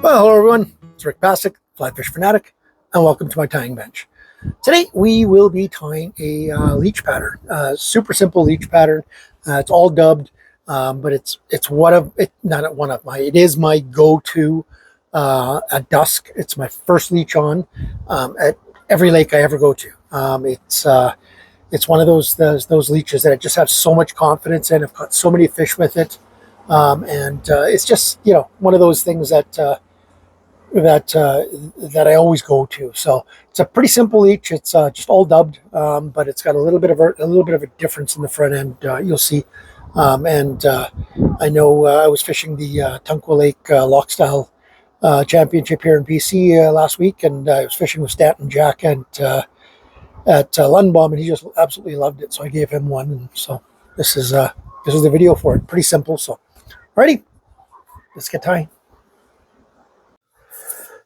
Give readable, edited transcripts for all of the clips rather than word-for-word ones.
Well, hello everyone, it's Rick Passek, FlyFish Fanatic, and welcome to my tying bench. Today we will be tying a leech pattern, super simple leech pattern. It's all dubbed, but it is my go-to at dusk. It's my first leech on at every lake I ever go to. It's one of those leeches that I just have so much confidence in. I've caught so many fish with it, and it's just one of those things that I always go to. So it's a pretty simple leech. It's just all dubbed, but it's got a little bit of a difference in the front end. You'll see, I know I was fishing the Tunquil Lake Lock Style Championship here in BC last week, and I was fishing with Stanton Jack at Lundbaum, and he just absolutely loved it. So I gave him one, and so this is the video for it. Pretty simple. So, alrighty, let's get tying.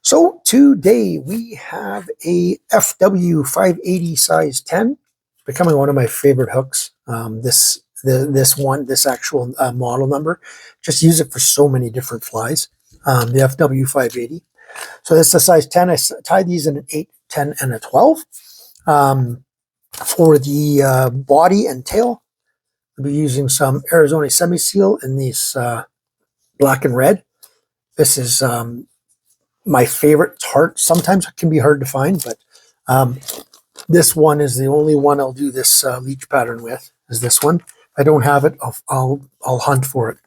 So today we have a FW 580 size 10. It's becoming one of my favorite hooks. This actual model number. Just use it for so many different flies. The FW 580. So this is a size 10. I tie these in an 8, 10, and a 12. For the body and tail, I'll be using some Arizona semi-seal in these black and red. This is my favorite. It's hard. Sometimes it can be hard to find, but this one is the only one I'll do this leech pattern with, is this one. If I don't have it, I'll hunt for it.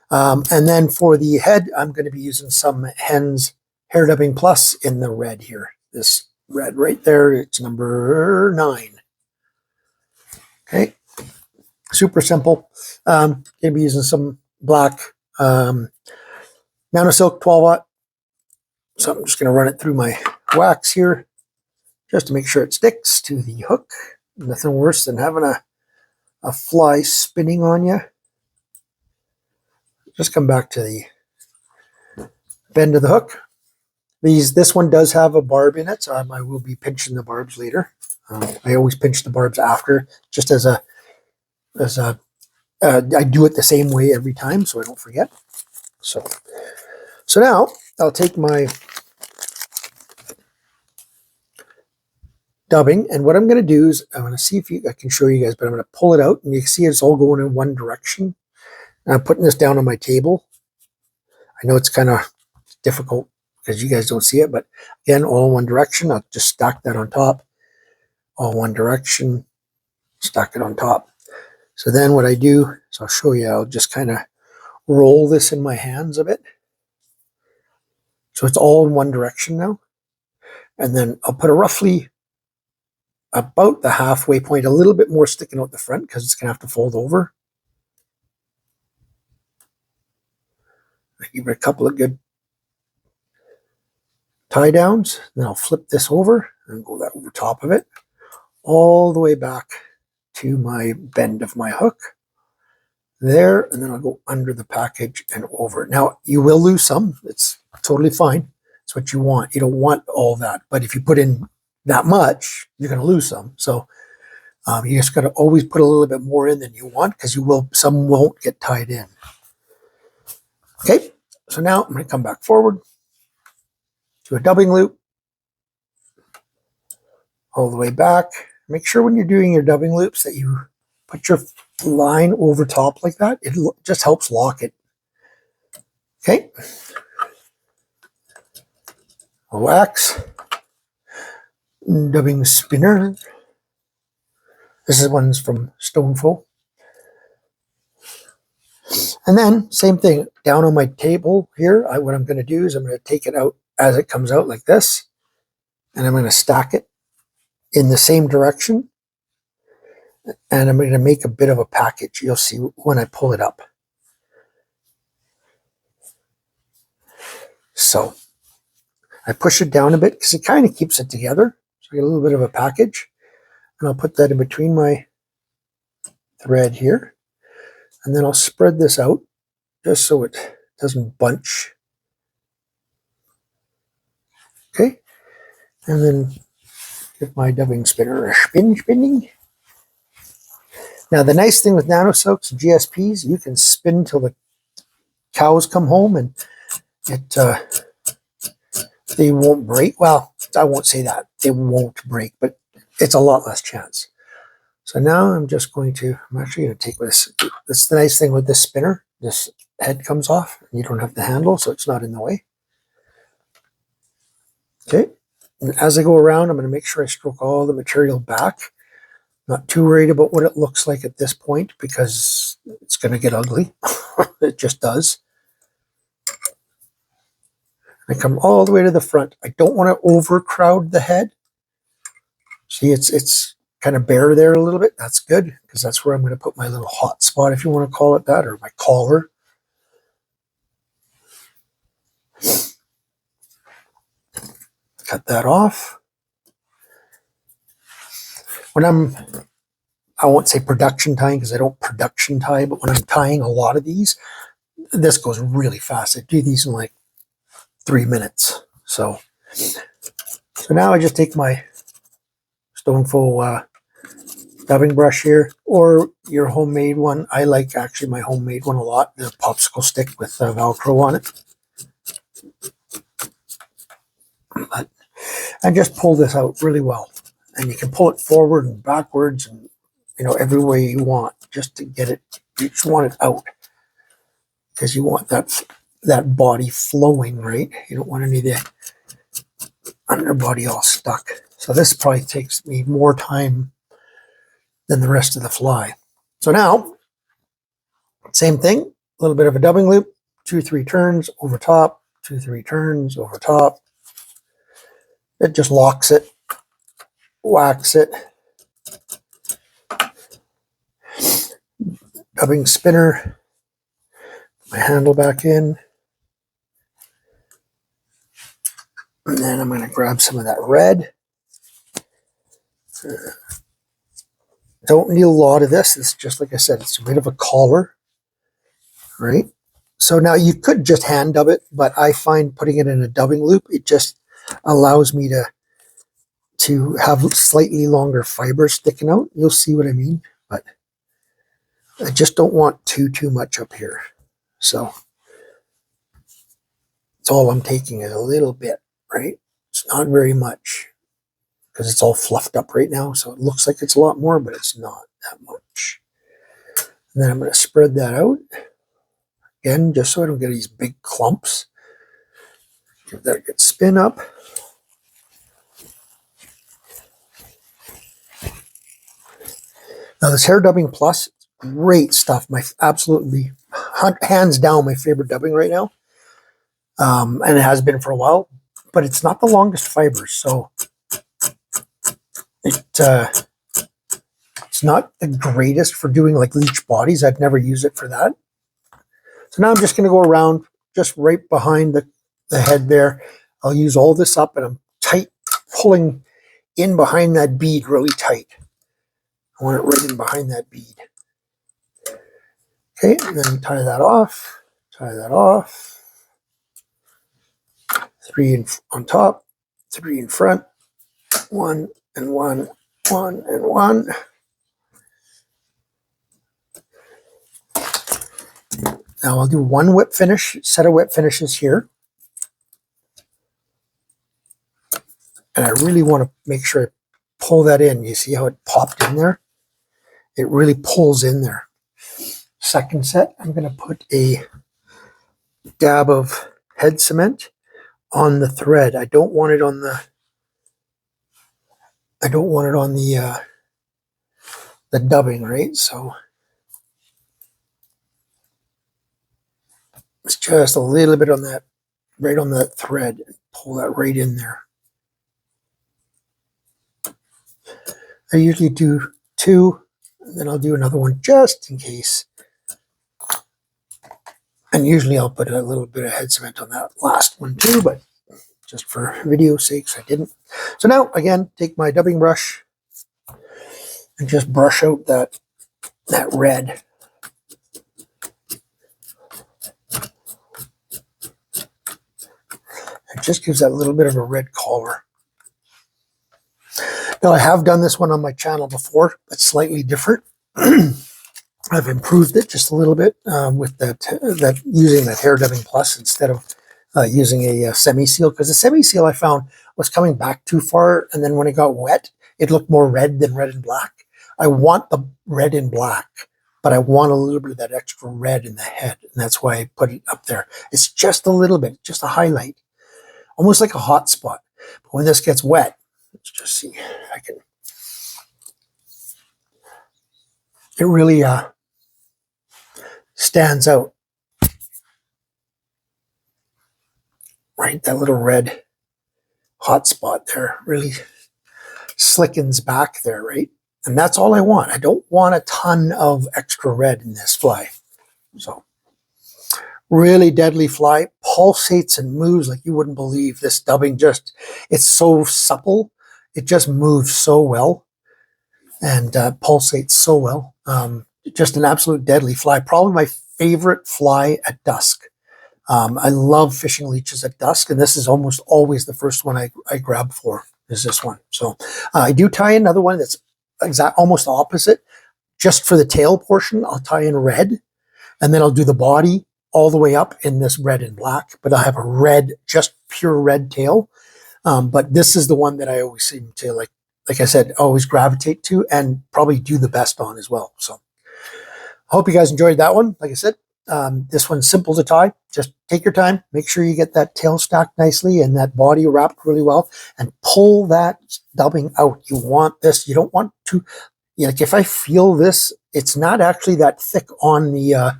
And then for the head, I'm going to be using some Hen's Hair Dubbing Plus in the red here. This red right there, it's number 9. Okay, super simple. Going to be using some black Nanosilk 12-aught. So I'm just going to run it through my wax here just to make sure it sticks to the hook. Nothing worse than having a fly spinning on you. Just come back to the bend of the hook. This one does have a barb in it, so I will be pinching the barbs later. I always pinch the barbs after, just I do it the same way every time, so I don't forget. So now I'll take my dubbing, and what I'm going to do is I'm going to see if I can show you guys, but I'm going to pull it out, and you can see it's all going in one direction. And I'm putting this down on my table. I know it's kind of difficult because you guys don't see it, but again, all in one direction. I'll just stack that on top. All one direction, stack it on top. So then what I do is I'll show you, I'll just kind of roll this in my hands a bit. So it's all in one direction now. And then I'll put a roughly about the halfway point, a little bit more sticking out the front because it's going to have to fold over. I give it a couple of good tie downs. Then I'll flip this over and go that over top of it, all the way back to my bend of my hook there, and then I'll go under the package and over. Now, you will lose some. It's totally fine. It's what you want. You don't want all that, but if you put in that much, you're going to lose some. So you just got to always put a little bit more in than you want, because some won't get tied in. Okay, so now I'm going to come back forward to a dubbing loop, all the way back. Make sure when you're doing your dubbing loops that you put your line over top like that. It just helps lock it. Okay. A wax. Dubbing spinner. This is one's from Stoneful. And then, same thing, down on my table here, what I'm going to do is I'm going to take it out as it comes out like this, and I'm going to stack it in the same direction, and I'm going to make a bit of a package. You'll see when I pull it up. So I push it down a bit because it kind of keeps it together. So I get a little bit of a package, and I'll put that in between my thread here. And then I'll spread this out just so it doesn't bunch. Okay. And then give my dubbing spinner a spinning. Now, the nice thing with Nanosilks and GSPs, you can spin till the cows come home, and it they won't break. Well, I won't say that. They won't break, but it's a lot less chance. So now I'm just going to, I'm actually going to take this. That's the nice thing with this spinner. This head comes off. And you don't have the handle, so it's not in the way. Okay. And as I go around, I'm going to make sure I stroke all the material back. Not too worried about what it looks like at this point because it's going to get ugly. It just does. I come all the way to the front. I don't want to overcrowd the head. See, it's kind of bare there a little bit. That's good because that's where I'm going to put my little hot spot, if you want to call it that, or my collar. Cut that off. When I won't say production tying because I don't production tie, but when I'm tying a lot of these, this goes really fast. I do these in like 3 minutes. So now I just take my Stoneful dubbing brush here, or your homemade one. I like actually my homemade one a lot, the popsicle stick with Velcro on it. But I just pull this out really well, and you can pull it forward and backwards, and every way you want, just to get it. You just want it out because you want that body flowing, right? You don't want any of the underbody all stuck. So this probably takes me more time than the rest of the fly. So now, same thing, a little bit of a dubbing loop, 2-3 turns over top, 2-3 turns over top. It just locks it, whacks it. Dubbing spinner, my handle back in. And then I'm going to grab some of that red. Don't need a lot of this. It's just like I said, it's a bit of a collar, right? So now you could just hand dub it, but I find putting it in a dubbing loop, it just allows me to have slightly longer fibers sticking out. You'll see what I mean, but I just don't want too much up here. So that's all I'm taking is a little bit, right? It's not very much because it's all fluffed up right now. So it looks like it's a lot more, but it's not that much. And then I'm going to spread that out again, just so I don't get these big clumps. Give that a good spin up. Now this Hair Dubbing Plus, great stuff. My absolutely, hands down, my favorite dubbing right now. And it has been for a while, but it's not the longest fibers. So it's not the greatest for doing like leech bodies. I've never used it for that. So now I'm just going to go around just right behind the head there. I'll use all this up, and I'm tight, pulling in behind that bead really tight. I want it right in behind that bead. Okay, and then tie that off, tie that off. 3 on top, 3 in front, 1 and 1, 1 and 1. Now I'll do one whip finish, set of whip finishes here. And I really want to make sure I pull that in. You see how it popped in there? It really pulls in there. Second set, I'm going to put a dab of head cement on the thread. I don't want it on the dubbing, right? So it's just a little bit on that, right on that thread. Pull that right in there. I usually do 2, and then I'll do another one just in case. And usually I'll put a little bit of head cement on that last one too, but just for video sakes, I didn't. So now, again, take my dubbing brush and just brush out that red. It just gives that little bit of a red color. Now, I have done this one on my channel before, but slightly different. I've improved it just a little bit with that using that Hair Dubbing Plus instead of using a semi-seal, because the semi-seal I found was coming back too far, and then when it got wet, it looked more red than red and black. I want the red and black, but I want a little bit of that extra red in the head, and that's why I put it up there. It's just a little bit, just a highlight, almost like a hot spot. But when this gets wet, let's just see if I can. It really stands out. Right, that little red hot spot there really slickens back there, right? And that's all I want. I don't want a ton of extra red in this fly. So, really deadly fly, pulsates and moves like you wouldn't believe. This dubbing just, it's so supple. It just moves so well and pulsates so well. Just an absolute deadly fly. Probably my favorite fly at dusk. I love fishing leeches at dusk, and this is almost always the first one I grab for, is this one. So I do tie in another one that's almost opposite. Just for the tail portion, I'll tie in red, and then I'll do the body all the way up in this red and black, but I'll have a red, just pure red tail. But this is the one that I always seem to, like I said, always gravitate to and probably do the best on as well. So I hope you guys enjoyed that one. Like I said, this one's simple to tie. Just take your time. Make sure you get that tail stacked nicely and that body wrapped really well, and pull that dubbing out. You want this. You don't want to, like if I feel this, it's not actually that thick on the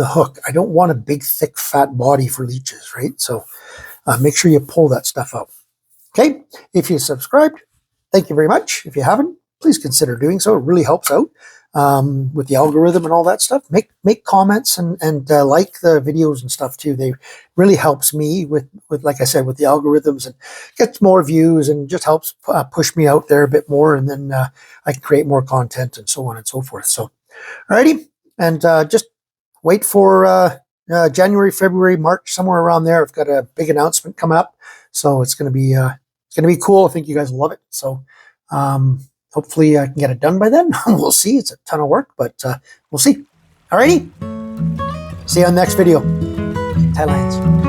hook. I don't want a big, thick, fat body for leeches, right? So make sure you pull that stuff out. Okay. If you subscribed, thank you very much. If you haven't, please consider doing so. It really helps out. With the algorithm and all that stuff. Make comments and like the videos and stuff too. They really helps me with like I said, with the algorithms, and gets more views and just helps push me out there a bit more, and then I can create more content and so on and so forth. So alrighty, and just wait for January, February, March, somewhere around there. I've got a big announcement coming up, so it's gonna be cool. I think you guys will love it. So hopefully I can get it done by then. We'll see. It's a ton of work, but we'll see. Alrighty. See you on the next video. Tie lines.